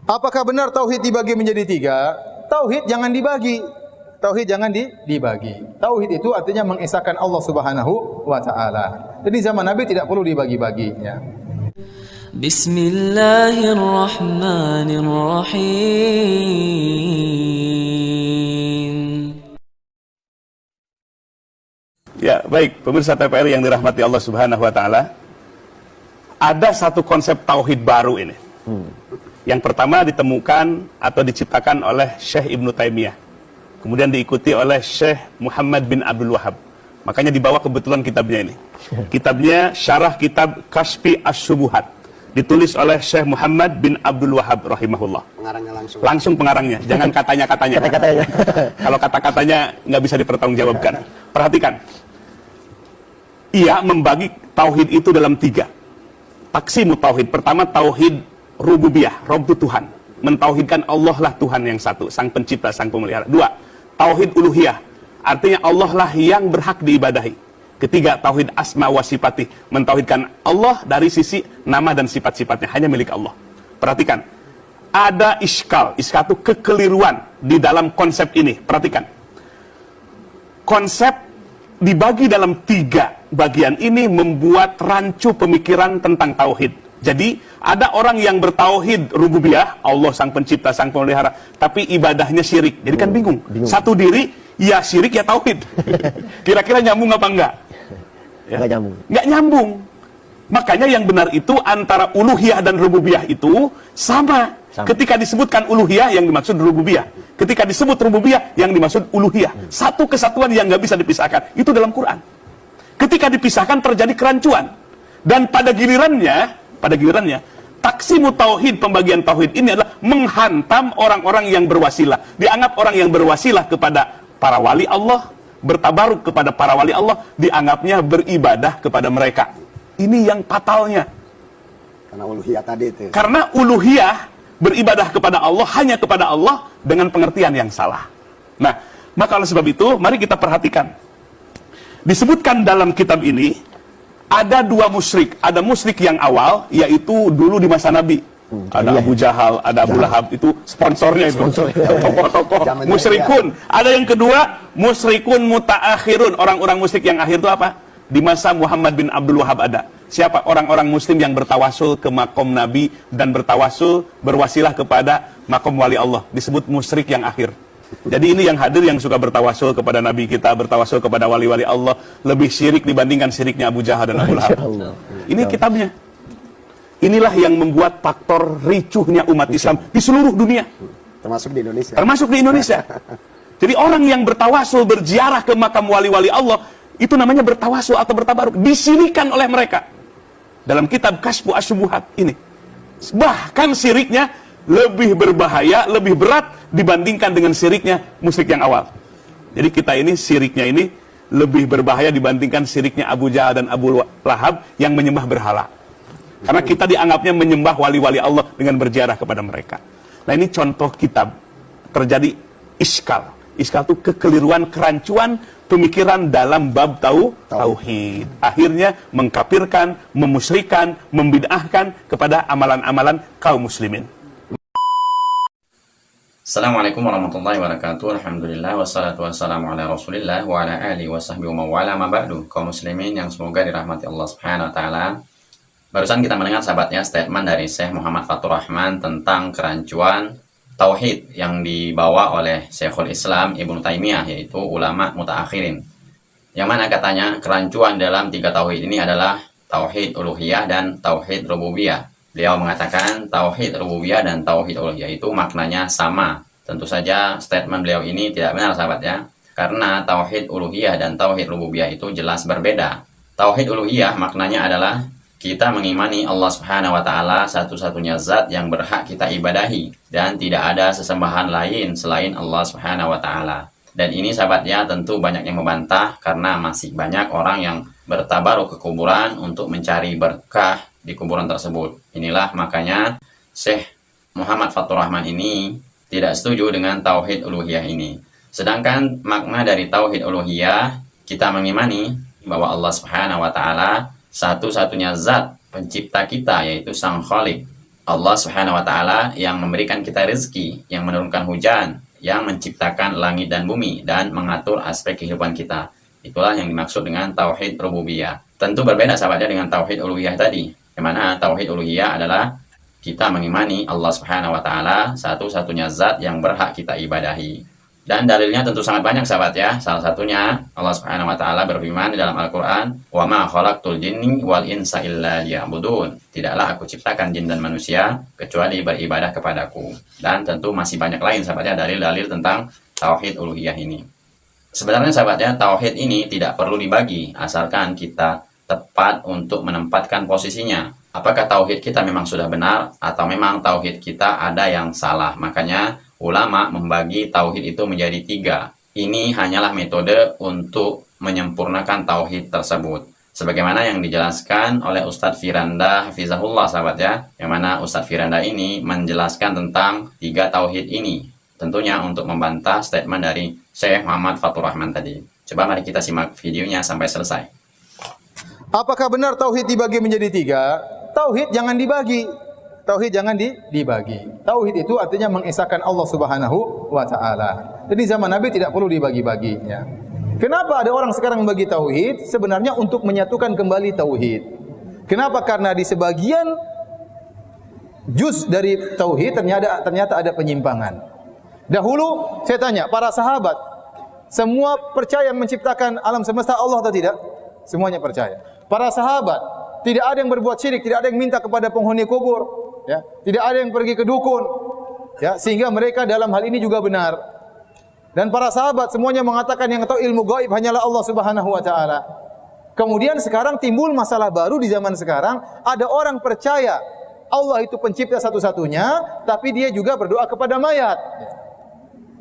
Apakah benar tauhid dibagi menjadi tiga? Tauhid jangan dibagi. Tauhid jangan dibagi. Tauhid itu artinya mengesahkan Allah Subhanahu wa taala. Jadi zaman Nabi tidak perlu dibagi-bagi ya. Bismillahirrahmanirrahim. Ya, baik, pemirsa TPR yang dirahmati Allah Subhanahu wa taala. Ada satu konsep tauhid baru ini. Yang pertama ditemukan atau diciptakan oleh Syekh Ibnu Taimiyah. Kemudian diikuti oleh Syekh Muhammad bin Abdul Wahab. Makanya dibawa kebetulan kitabnya ini. Kitabnya Syarah Kitab Kashfi Asy-Syubuhat. Ditulis oleh Syekh Muhammad bin Abdul Wahab rahimahullah. Pengarangnya langsung. Langsung pengarangnya, jangan katanya-katanya. Kalau kata-katanya nggak bisa dipertanggungjawabkan. Perhatikan. Ia membagi tauhid itu dalam tiga. Taksimu tauhid. Pertama tauhid rububiyah, Rabb itu Tuhan. Mentauhidkan Allah lah Tuhan yang satu, sang pencipta, sang pemelihara. Dua, tauhid uluhiyah. Artinya Allah lah yang berhak diibadahi. Ketiga, tauhid asma wa sifati. Mentauhidkan Allah dari sisi nama dan sifat-sifatnya. Hanya milik Allah. Perhatikan. Ada iskal. Iskal itu kekeliruan di dalam konsep ini. Perhatikan. Konsep dibagi dalam tiga bagian ini membuat rancu pemikiran tentang tauhid. Jadi, ada orang yang bertauhid rububiyah, Allah sang pencipta, sang pemelihara, tapi ibadahnya syirik. Jadi kan bingung. Satu diri, ya syirik, ya tauhid. Kira-kira nyambung apa enggak? Ya. Nggak nyambung. Nggak nyambung. Makanya yang benar itu antara uluhiyah dan rububiyah itu sama. Ketika disebutkan uluhiyah, yang dimaksud rububiyah. Ketika disebut rububiyah, yang dimaksud uluhiyah. Satu kesatuan yang nggak bisa dipisahkan. Itu dalam Quran. Ketika dipisahkan terjadi kerancuan. Dan pada gilirannya, taksimu tauhid, pembagian tauhid ini adalah menghantam orang-orang yang berwasilah. Dianggap orang yang berwasilah kepada para wali Allah, bertabaruk kepada para wali Allah, dianggapnya beribadah kepada mereka. Ini yang fatalnya. Karena uluhiyah tadi itu. Karena uluhiyah beribadah kepada Allah, hanya kepada Allah dengan pengertian yang salah. Nah, maka oleh sebab itu, mari kita perhatikan. Disebutkan dalam kitab ini, ada dua musyrik. Ada musyrik yang awal, yaitu dulu di masa Nabi. Ada Abu Jahal, ada Abu Lahab, itu sponsornya itu. Tokoh-tokoh musyrikun. Ada yang kedua, musyrikun mutaakhirun. Orang-orang musyrik yang akhir itu apa? Di masa Muhammad bin Abdul Wahab ada. Siapa? Orang-orang muslim yang bertawasul ke makom Nabi dan berwasilah kepada makom wali Allah. Disebut musyrik yang akhir. Jadi ini yang hadir yang suka bertawasul kepada Nabi kita, bertawasul kepada wali-wali Allah, lebih syirik dibandingkan syiriknya Abu Jahal dan Abu Lahab. Ini kitabnya. Inilah yang membuat faktor ricuhnya umat Islam di seluruh dunia. Termasuk di Indonesia. Termasuk di Indonesia. Jadi orang yang bertawasul, berziarah ke makam wali-wali Allah, itu namanya bertawasul atau bertabaruk. Disirikan oleh mereka. Dalam kitab Kashfu Asy-Syubuhat ini. Bahkan syiriknya lebih berbahaya, lebih berat dibandingkan dengan syiriknya musyrik yang awal. Jadi kita ini syiriknya ini lebih berbahaya dibandingkan syiriknya Abu Jahal dan Abu Lahab yang menyembah berhala. Karena kita dianggapnya menyembah wali-wali Allah dengan berziarah kepada mereka. Nah ini contoh kitab terjadi iskal. Iskal itu kekeliruan, kerancuan pemikiran dalam bab tauhid. Akhirnya mengkafirkan, memusyrikan, membid'ahkan kepada amalan-amalan kaum muslimin. Assalamualaikum warahmatullahi wabarakatuh. Alhamdulillah wassalatu wassalamu ala Rasulillah wa ala alihi wa sahbihi wa mawala ma ba'du. Kaum muslimin yang semoga dirahmati Allah Subhanahu wa taala. Barusan kita mendengar sahabatnya statement dari Syekh Muhammad Fatur Rahman tentang kerancuan tauhid yang dibawa oleh Syekhul Islam Ibnu Taimiyah, yaitu ulama mutaakhirin. Yang mana katanya kerancuan dalam tiga tauhid ini adalah tauhid uluhiyah dan tauhid rububiyah. Beliau mengatakan tauhid rububiyah dan tauhid uluhiyah itu maknanya sama. Tentu saja statement beliau ini tidak benar sahabat ya. Karena tauhid uluhiyah dan tauhid rububiyah itu jelas berbeda. Tauhid uluhiyah maknanya adalah kita mengimani Allah Subhanahu wa taala satu-satunya zat yang berhak kita ibadahi dan tidak ada sesembahan lain selain Allah Subhanahu wa taala. Dan ini sahabat ya tentu banyak yang membantah karena masih banyak orang yang bertabaruk ke kuburan untuk mencari berkah di kuburan tersebut. Inilah makanya Syekh Muhammad Fatur Rahman ini tidak setuju dengan tauhid uluhiyah ini. Sedangkan makna dari tauhid uluhiyah, kita mengimani bahwa Allah Subhanahu wa taala satu-satunya zat pencipta kita, yaitu Sang Khalik. Allah Subhanahu wa taala yang memberikan kita rezeki, yang menurunkan hujan, yang menciptakan langit dan bumi dan mengatur aspek kehidupan kita. Itulah yang dimaksud dengan tauhid rububiyah. Tentu berbeda sahabatnya dengan tauhid uluhiyah tadi. Yang mana tauhid uluhiyah adalah kita mengimani Allah Subhanahu wa taala satu-satunya zat yang berhak kita ibadahi. Dan dalilnya tentu sangat banyak sahabat ya. Salah satunya Allah Subhanahu wa taala berfirman di dalam Al-Qur'an, "Wa ma khalaqtul jinni wal insa illa liya'budun." Tidaklah aku ciptakan jin dan manusia kecuali beribadah kepadaku. Dan tentu masih banyak lain sahabat ya dalil-dalil tentang tauhid uluhiyah ini. Sebenarnya sahabat ya, tauhid ini tidak perlu dibagi asalkan kita tepat untuk menempatkan posisinya. Apakah tauhid kita memang sudah benar atau memang tauhid kita ada yang salah? Makanya ulama membagi tauhid itu menjadi 3. Ini hanyalah metode untuk menyempurnakan tauhid tersebut. Sebagaimana yang dijelaskan oleh Ustadz Firanda Hafizahullah sahabat ya. Yang mana Ustadz Firanda ini menjelaskan tentang 3 tauhid ini. Tentunya untuk membantah statement dari Syekh Muhammad Fathur Rahman tadi. Coba mari kita simak videonya sampai selesai. Apakah benar tauhid dibagi menjadi 3? Tauhid jangan dibagi. Tauhid jangan dibagi. Tauhid itu artinya mengesahkan Allah Subhanahu wa taala. Jadi zaman Nabi tidak perlu dibagi-bagi ya. Kenapa ada orang sekarang membagi tauhid? Sebenarnya untuk menyatukan kembali tauhid. Kenapa? Karena di sebagian juz dari tauhid ternyata ada penyimpangan. Dahulu saya tanya, para sahabat semua percaya menciptakan alam semesta Allah atau tidak? Semuanya percaya. Para sahabat tidak ada yang berbuat syirik, tidak ada yang minta kepada penghuni kubur. Ya, tidak ada yang pergi ke dukun, ya, sehingga mereka dalam hal ini juga benar. Dan para sahabat semuanya mengatakan yang tahu ilmu gaib hanyalah Allah Subhanahu wa taala. Kemudian sekarang timbul masalah baru di zaman sekarang, ada orang percaya Allah itu pencipta satu-satunya, tapi dia juga berdoa kepada mayat.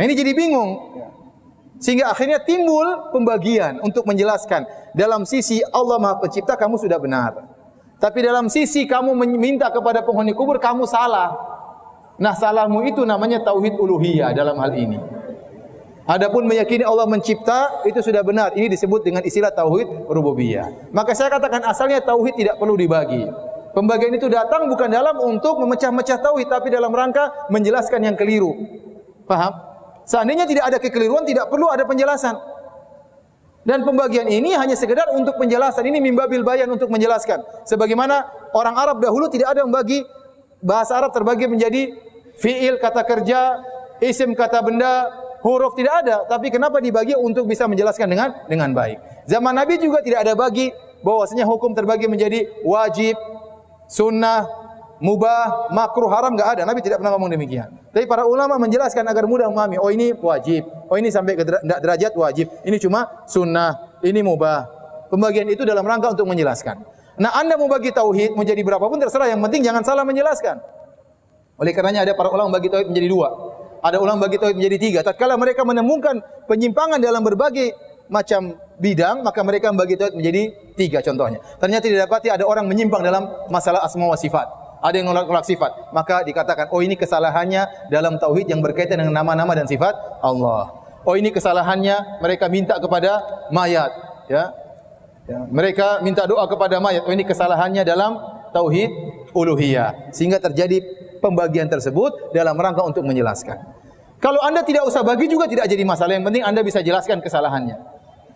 Nah, ini jadi bingung. Sehingga akhirnya timbul pembagian untuk menjelaskan dalam sisi Allah Maha Pencipta kamu sudah benar. Tapi dalam sisi kamu meminta kepada penghuni kubur, kamu salah. Nah, salahmu itu namanya tauhid uluhiyah dalam hal ini. Adapun meyakini Allah mencipta, itu sudah benar. Ini disebut dengan istilah tauhid rububiyah. Maka saya katakan asalnya tauhid tidak perlu dibagi. Pembagian itu datang bukan dalam untuk memecah-mecah tauhid, tapi dalam rangka menjelaskan yang keliru. Paham? Seandainya tidak ada kekeliruan, tidak perlu ada penjelasan. Dan pembagian ini hanya sekedar untuk penjelasan. Ini mimbabil bayan untuk menjelaskan. Sebagaimana orang Arab dahulu tidak ada membagi bahasa Arab terbagi menjadi fiil kata kerja, isim kata benda, huruf tidak ada. Tapi kenapa dibagi untuk bisa menjelaskan dengan baik. Zaman Nabi juga tidak ada bagi bahwasanya hukum terbagi menjadi wajib, sunnah, mubah, makruh, haram, enggak ada. Nabi tidak pernah ngomong demikian. Tapi para ulama menjelaskan agar mudah memahami. Oh ini wajib, oh ini sampai ke derajat wajib. Ini cuma sunnah, ini mubah. Pembagian itu dalam rangka untuk menjelaskan. Nah, Anda mau bagi tauhid menjadi berapapun terserah. Yang penting jangan salah menjelaskan. Oleh karenanya ada para ulama bagi tauhid menjadi 2. Ada ulama bagi tauhid menjadi 3. Tatkala mereka menemukan penyimpangan dalam berbagai macam bidang, maka mereka membagi tauhid menjadi 3 contohnya. Ternyata didapati ada orang menyimpang dalam masalah asma wa sifat. Ada yang nolak sifat, maka dikatakan, oh ini kesalahannya dalam tauhid yang berkaitan dengan nama-nama dan sifat Allah. Oh ini kesalahannya mereka minta kepada mayat, ya. Mereka minta doa kepada mayat. Oh ini kesalahannya dalam tauhid uluhiyah. Sehingga terjadi pembagian tersebut dalam rangka untuk menjelaskan. Kalau Anda tidak usah bagi juga tidak jadi masalah. Yang penting Anda bisa jelaskan kesalahannya.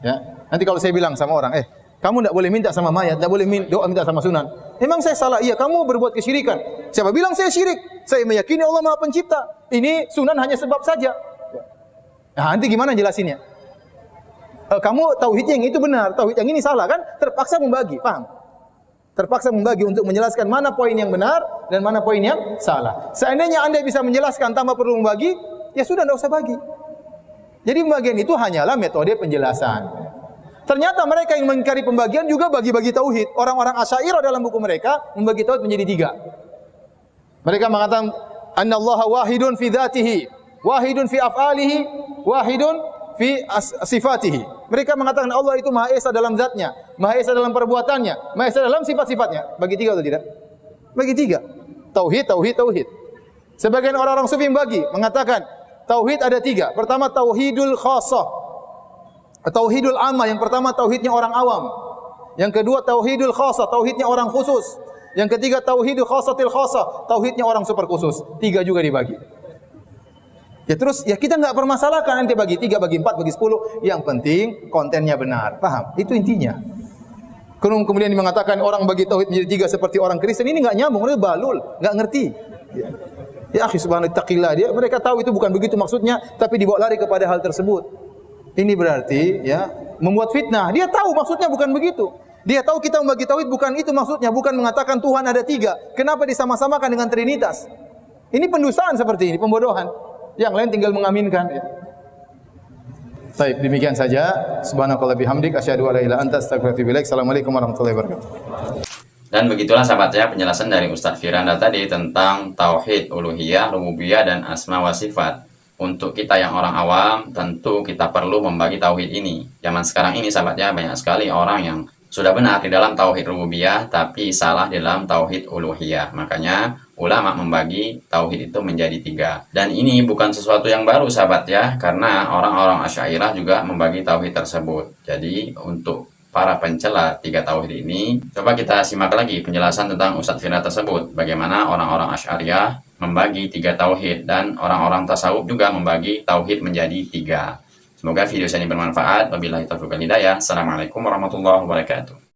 Ya. Nanti kalau saya bilang sama orang, kamu tidak boleh minta sama mayat, tidak boleh doa minta sama sunan. Memang saya salah, iya kamu berbuat kesyirikan. Siapa bilang saya syirik? Saya meyakini Allah Maha Pencipta. Ini sunan hanya sebab saja. Nah, nanti gimana jelasinnya? Kamu tauhid yang itu benar, tauhid yang ini salah kan? Terpaksa membagi, paham? Terpaksa membagi untuk menjelaskan mana poin yang benar dan mana poin yang salah. Seandainya Anda bisa menjelaskan tanpa perlu membagi, ya sudah tidak usah bagi. Jadi pembagian itu hanyalah metode penjelasan. Ternyata mereka yang mengingkari pembagian juga bagi-bagi tauhid. Orang-orang Asy'ariyah dalam buku mereka membagi tauhid menjadi 3. Mereka mengatakan annallaha wahidun fi dzatihi, wahidun fi af'alihi, wahidun fi sifatihi. Mereka mengatakan Allah itu Maha Esa dalam zatnya, Maha Esa dalam perbuatannya, Maha Esa dalam sifat-sifatnya. Bagi 3 atau tidak? Bagi 3. Tauhid, tauhid, tauhid. Sebagian orang-orang sufi membagi, mengatakan tauhid ada 3. Pertama tauhidul khassah, tauhidul amma. Yang pertama tauhidnya orang awam. Yang kedua tauhidul khassah, tauhidnya orang khusus. Yang ketiga tauhid khasatil khasa, tauhidnya orang super khusus. 3 juga dibagi. Ya terus ya kita nggak permasalahkan nanti bagi 3, bagi 4, bagi 10. Yang penting kontennya benar. Paham? Itu intinya. Kemudian mengatakan orang bagi tauhid menjadi 3 seperti orang Kristen, ini nggak nyambung, dia balul, nggak ngerti. Ya akhi subhanallah taqillah, dia mereka tahu itu bukan begitu maksudnya, tapi dibawa lari kepada hal tersebut. Ini berarti ya membuat fitnah. Dia tahu maksudnya bukan begitu. Dia tahu kita membagi tauhid bukan itu maksudnya, bukan mengatakan Tuhan ada 3. Kenapa disama-samakan dengan Trinitas? Ini pendustaan seperti ini, pembodohan. Yang lain tinggal mengaminkan. Ya. Baik, demikian saja. Subhanakallah bihamdik asyhadu an la ilaha illa anta astaghfiruka wa atubu ilaik. Assalamualaikum warahmatullahi wabarakatuh. Dan begitulah sahabatnya penjelasan dari Ustadz Firanda tadi tentang tauhid uluhiyah, rububiyah, dan asma wa sifat. Untuk kita yang orang awam, tentu kita perlu membagi tauhid ini. Zaman sekarang ini sahabatnya banyak sekali orang yang sudah benar di dalam tauhid rububiyah, tapi salah di dalam tauhid uluhiyah. Makanya ulama membagi tauhid itu menjadi 3. Dan ini bukan sesuatu yang baru sahabat ya, karena orang-orang Asy'ariyah juga membagi tauhid tersebut. Jadi untuk para pencela 3 tauhid ini, coba kita simak lagi penjelasan tentang Ustadz Firanda tersebut. Bagaimana orang-orang Asy'ariyah membagi 3 tauhid dan orang-orang tasawuf juga membagi tauhid menjadi 3. Semoga video ini bermanfaat. Wabillahi taufiq wal hidayah. Assalamualaikum warahmatullahi wabarakatuh.